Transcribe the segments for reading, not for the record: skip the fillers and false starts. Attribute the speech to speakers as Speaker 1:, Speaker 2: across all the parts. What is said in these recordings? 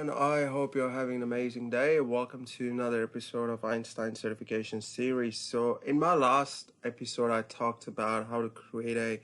Speaker 1: everyone. I hope you're having an amazing day. Welcome to another episode of Einstein Certification Series. So, in my last episode, I talked about how to create a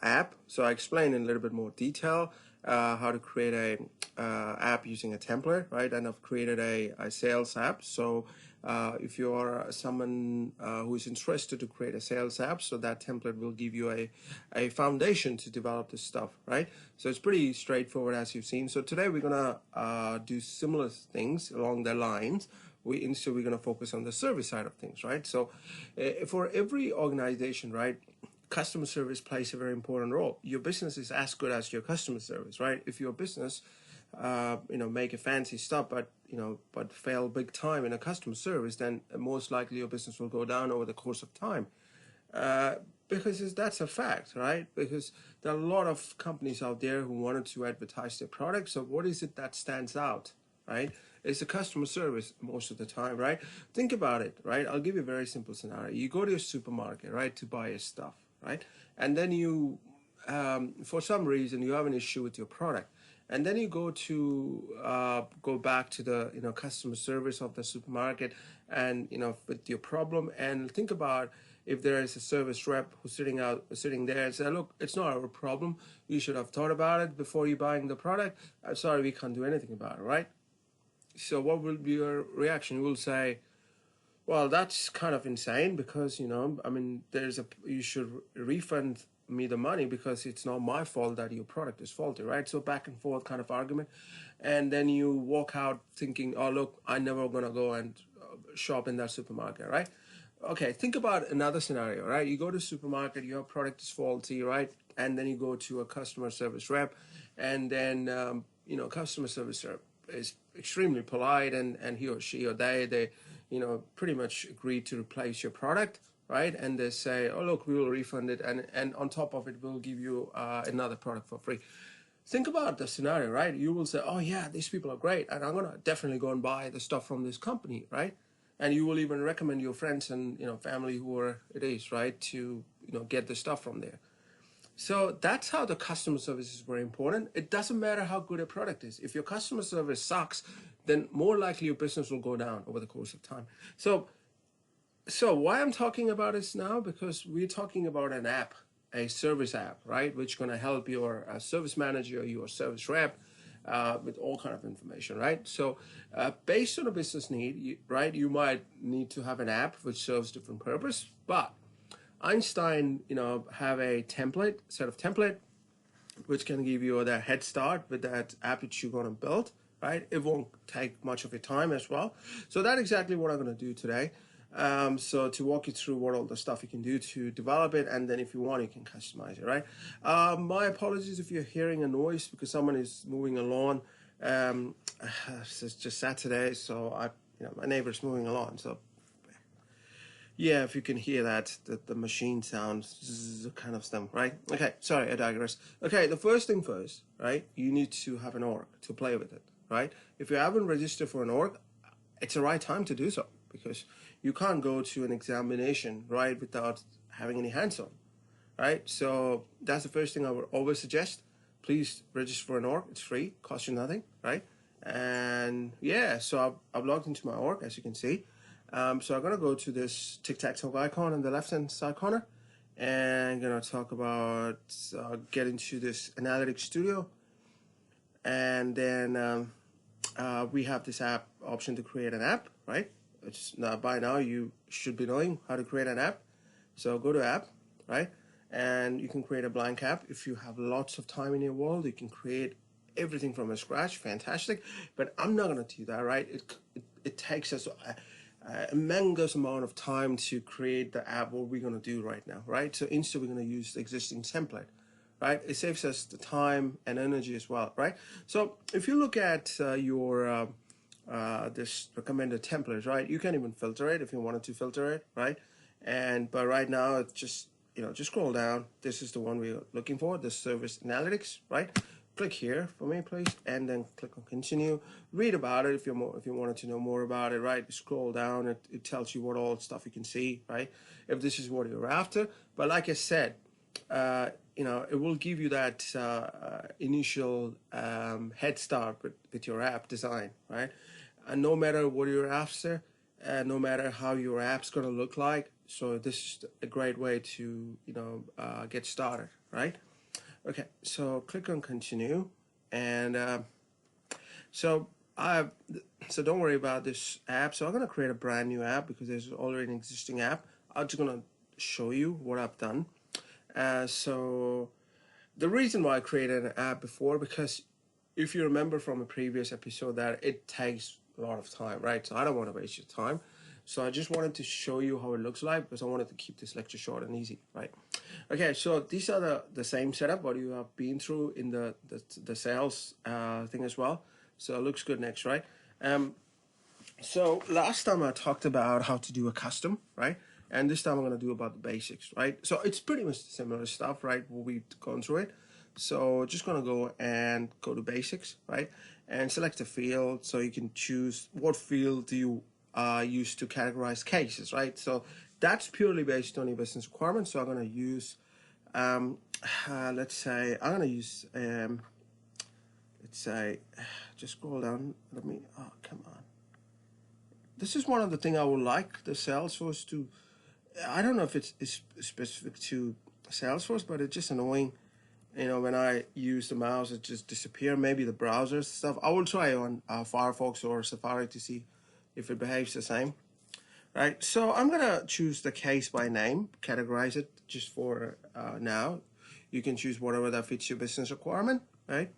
Speaker 1: app. So, I explained in a little bit more detail how to create a app using a template, right? And I've created a sales app. So, if you are someone who is interested to create a sales app, so that template will give you a foundation to develop this stuff, right? So it's pretty straightforward as you've seen. So today we're gonna do similar things along the lines. Instead we're gonna focus on the service side of things, right? So for every organization, right, customer service plays a very important role. Your business is as good as your customer service, right? If your business make a fancy stuff, but fail big time in a customer service, then most likely your business will go down over the course of time. Because that's a fact, right? Because there are a lot of companies out there who wanted to advertise their products. So what is it that stands out, right? It's the customer service most of the time, right? Think about it, right? I'll give you a very simple scenario. You go to a supermarket, right, to buy your stuff, right? And then you, for some reason, you have an issue with your product. And then you go back to the customer service of the supermarket and with your problem, and think about if there is a service rep who's sitting there and say, look, it's not our problem, you should have thought about it before you buying the product. I'm sorry, we can't do anything about it, right? So what will be your reaction? You will say, well, that's kind of insane because you should refund me the money because it's not my fault that your product is faulty, right? So back and forth kind of argument, and then you walk out thinking, oh look, I'm never gonna go and shop in that supermarket, right? Okay, think about another scenario, right? You go to the supermarket, your product is faulty, right? And then you go to a customer service rep, and then customer service rep is extremely polite, and he or she or they pretty much agree to replace your product, right? And they say, oh look, we will refund it, and on top of it, we'll give you another product for free. Think about the scenario, right? You will say, oh yeah, these people are great, and I'm gonna definitely go and buy the stuff from this company, right? And you will even recommend your friends and family, whoever it is, right, to get the stuff from there. So that's how the customer service is very important. It doesn't matter how good a product is. If your customer service sucks, then more likely your business will go down over the course of time. So why I'm talking about this now, because we're talking about an app, a service app, right, which is going to help your service manager, your service rep, with all kind of information, right? So based on a business need, you might need to have an app which serves different purpose, but Einstein, have a set of template, which can give you that head start with that app that you're going to build, right? It won't take much of your time as well. So that's exactly what I'm going to do today. So to walk you through what all the stuff you can do to develop it, and then if you want, you can customize it, right? My apologies if you're hearing a noise because someone is moving a lawn. It's just Saturday, so my neighbor's moving a lawn, so yeah, if you can hear that, the machine sounds kind of stuff, right? Okay, sorry, I digress. Okay, the first thing first, right? You need to have an org to play with it, right? If you haven't registered for an org, it's the right time to do so because you can't go to an examination, right, without having any hands-on, right? So that's the first thing I would always suggest. Please register for an org. It's free, costs you nothing, right? And yeah, so I've logged into my org, as you can see. So I'm going to go to this tic-tac-toe icon in the left-hand side corner, and I'm going to talk about get into this Analytics Studio, and then we have this app option to create an app, right? By now you should be knowing how to create an app. So go to app, right? And you can create a blank app. If you have lots of time in your world, you can create everything from scratch. Fantastic. But I'm not going to do that, right? It takes us a humongous amount of time to create the app, what we're going to do right now, right? So instead, we're going to use the existing template, right? It saves us the time and energy as well, right? So if you look at your this recommended template, right, you can even filter it if you wanted to filter it, right? But right now, it's just scroll down. This is the one we're looking for, the service analytics, right? Click here for me, please, and then click on continue. Read about it if you wanted to know more about it, right? Scroll down, it tells you what all stuff you can see, right? If this is what you're after. But like I said, it will give you that initial head start with your app design, right? And no matter what you're after, no matter how your app's going to look like, so this is a great way to get started, right? Okay, so click on continue, and so I so don't worry about this app. So I'm gonna create a brand new app because there's already an existing app. I'm just gonna show you what I've done. So the reason why I created an app before, because if you remember from a previous episode, that it takes a lot of time, right? So I don't want to waste your time. So I just wanted to show you how it looks like because I wanted to keep this lecture short and easy, right? Okay, so these are the same setup what you have been through in the sales thing as well. So it looks good next, right? So last time I talked about how to do a custom, right? And this time I'm going to do about the basics, right? So it's pretty much similar stuff, right? We've gone through it. So just going to go to basics, right? And select a field so you can choose what field do you use to categorize cases, right? So that's purely based on your business requirements. So I'm going to use, let's say, I'm going to use, let's say, just scroll down. Oh, come on. This is one of the things I would like the Salesforce to, I don't know if it's specific to Salesforce, but it's just annoying. When I use the mouse, it just disappears. Maybe the browser stuff. I will try on Firefox or Safari to see if it behaves the same. Right, so I'm gonna choose the case by name, categorize it just for now. You can choose whatever that fits your business requirement, right?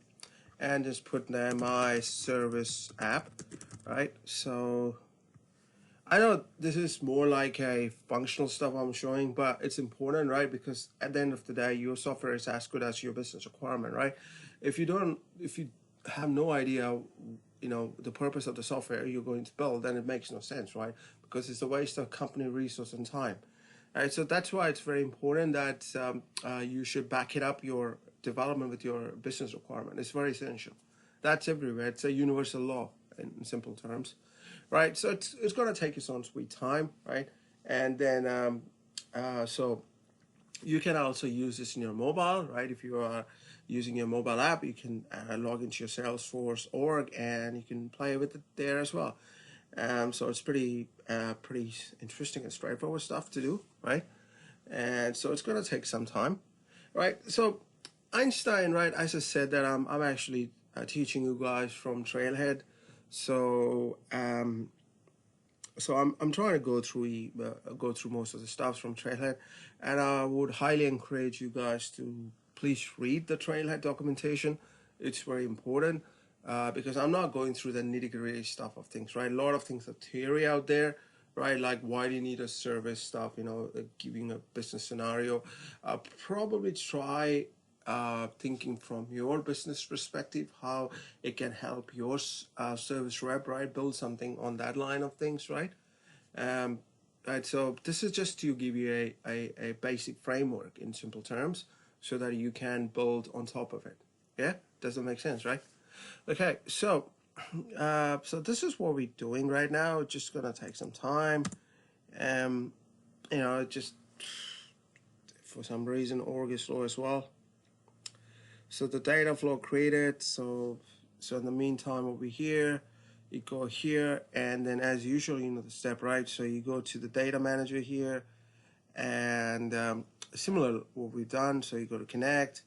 Speaker 1: And just put there my service app, right? So I know this is more like a functional stuff I'm showing, but it's important, right? Because at the end of the day, your software is as good as your business requirement, right? If you have no idea, the purpose of the software you're going to build, then it makes no sense, right? Because it's a waste of company resource and time, right? So that's why it's very important that you should back it up your development with your business requirement. It's very essential. That's everywhere. It's a universal law in simple terms. Right, so it's going to take its own sweet time, right? And then so you can also use this in your mobile, right? If you are using your mobile app, you can log into your Salesforce org and you can play with it there as well. So it's pretty interesting and straightforward stuff to do, right? And so it's going to take some time, right? So Einstein, right? As I said, that I'm actually teaching you guys from Trailhead. So so I'm trying to go through most of the stuff from Trailhead, and I would highly encourage you guys to please read the Trailhead documentation. It's very important because I'm not going through the nitty-gritty stuff of things, right? A lot of things are theory out there, right? Like why do you need a service stuff, giving a business scenario. Probably try thinking from your business perspective, how it can help your service rep, right? Build something on that line of things, right? Right. So this is just to give you a basic framework in simple terms, so that you can build on top of it. Yeah, does that make sense, right? Okay, so so this is what we're doing right now. It's just gonna take some time. Just for some reason org is slow as well. So the data flow created, so in the meantime over here, you go here, and then as usual, the step, right? So you go to the data manager here, and similar what we've done. So you go to connect,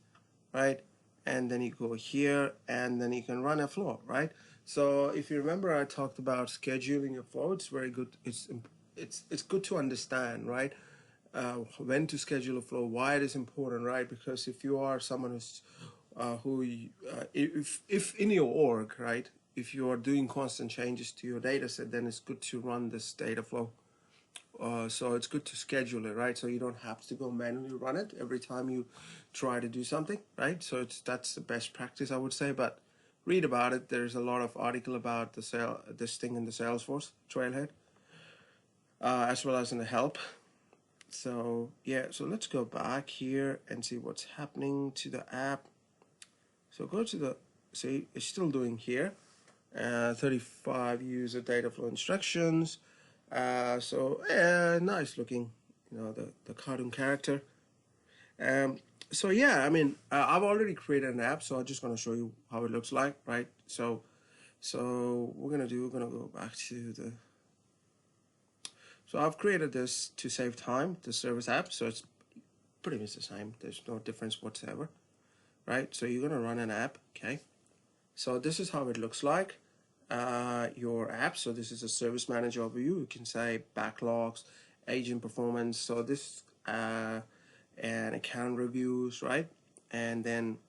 Speaker 1: right? And then you go here, and then you can run a flow, right? So if you remember, I talked about scheduling your flow. It's very good. It's good to understand, right? When to schedule a flow, why it is important, right? Because if you are someone who's if in your org, right, if you are doing constant changes to your data set, then it's good to run this data flow. So it's good to schedule it, right? So you don't have to go manually run it every time you try to do something, right? So that's the best practice, I would say. But read about it. There's a lot of article about this thing in the Salesforce Trailhead, as well as in the help. So yeah, so let's go back here and see what's happening to the app. So go to see, it's still doing here, 35 user data flow instructions. So nice looking, the cartoon character. So yeah, I mean, I've already created an app, so I'm just gonna show you how it looks like, right? So we're gonna go back to the. So I've created this to save time, the service app. So it's pretty much the same. There's no difference whatsoever, right? So you're gonna run an app, okay? So this is how it looks like. Your app. So this is a service manager overview. You can say backlogs, agent performance. So this and account reviews, right? And then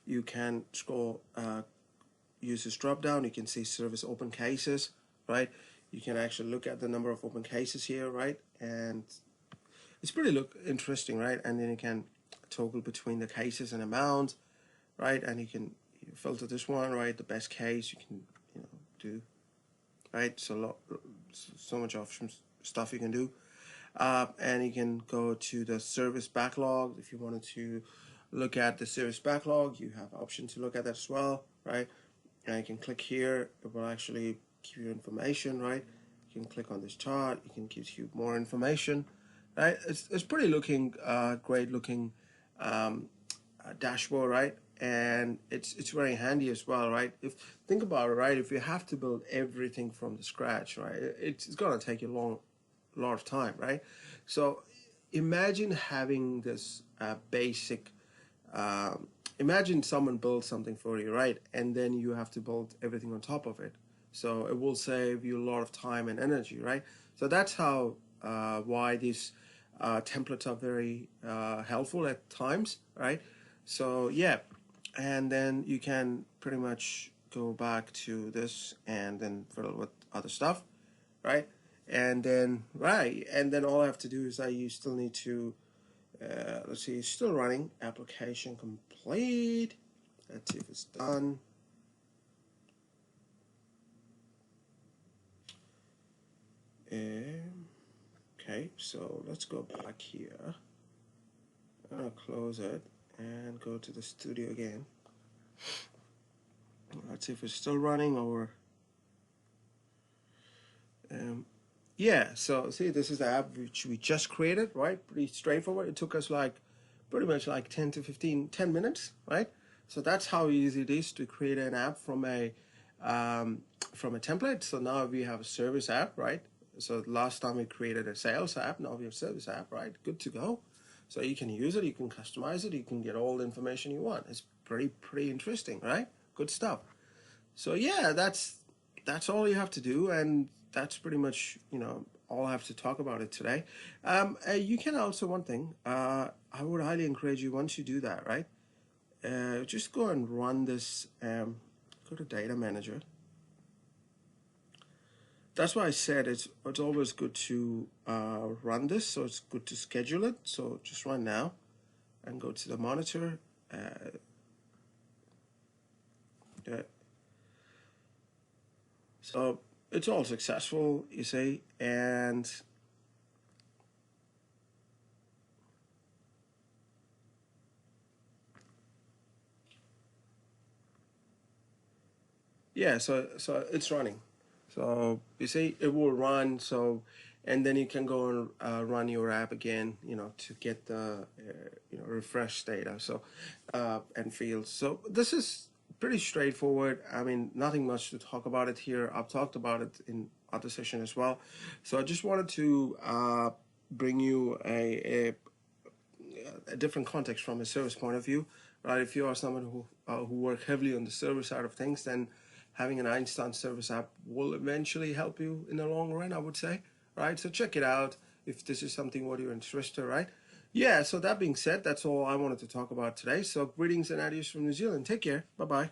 Speaker 1: you can scroll, use this drop down. You can see service open cases, right? You can actually look at the number of open cases here, right? And it's pretty interesting, right? And then you can toggle between the cases and amount, right? And you can filter this one, right? The best case you can, do, right? So much options, stuff you can do. And you can go to the service backlog. If you wanted to look at the service backlog, you have option to look at that as well, right? And you can click here. It will actually give you information, right? You can click on this chart. You can give you more information, right? It's pretty looking, great looking dashboard, right? And it's very handy as well, right? Think about it, right? If you have to build everything from the scratch, right, it's gonna take you a lot of time, right? So imagine having this basic. Imagine someone builds something for you, right? And then you have to build everything on top of it. So it will save you a lot of time and energy, right? So that's how why these templates are very helpful at times, right? So yeah, and then you can pretty much go back to this and then fill with other stuff, right? And then all I have to do is you still need to let's see, it's still running. Application complete. Let's see if it's done. Okay, so let's go back here. I'm gonna close it and go to the studio again. Let's see if it's still running or. Yeah, so see, this is the app which we just created, right? Pretty straightforward. It took us pretty much 10 to 10 minutes, right? So that's how easy it is to create an app from a template. So now we have a service app, right? So last time we created a sales app, now we have a service app, right? Good to go. So you can use it, you can customize it, you can get all the information you want. It's pretty interesting, right? Good stuff. So yeah, that's all you have to do, and that's pretty much all I have to talk about it today. You can also, one thing, I would highly encourage you, once you do that, right, just go and run this. Go to Data Manager. That's why I said it's always good to run this. So it's good to schedule it. So just run now, and go to the monitor. So it's all successful, you see, and yeah, so it's running. So you see, it will run. So, and then you can go and run your app again, to get the refresh data. So and fields. So this is pretty straightforward. I mean, nothing much to talk about it here. I've talked about it in other session as well. So I just wanted to bring you a different context from a service point of view, right? If you are someone who work heavily on the service side of things, then having an Einstein service app will eventually help you in the long run, I would say, right? So check it out if this is something what you're interested, right? Yeah, so that being said, that's all I wanted to talk about today. So greetings and adios from New Zealand. Take care. Bye-bye.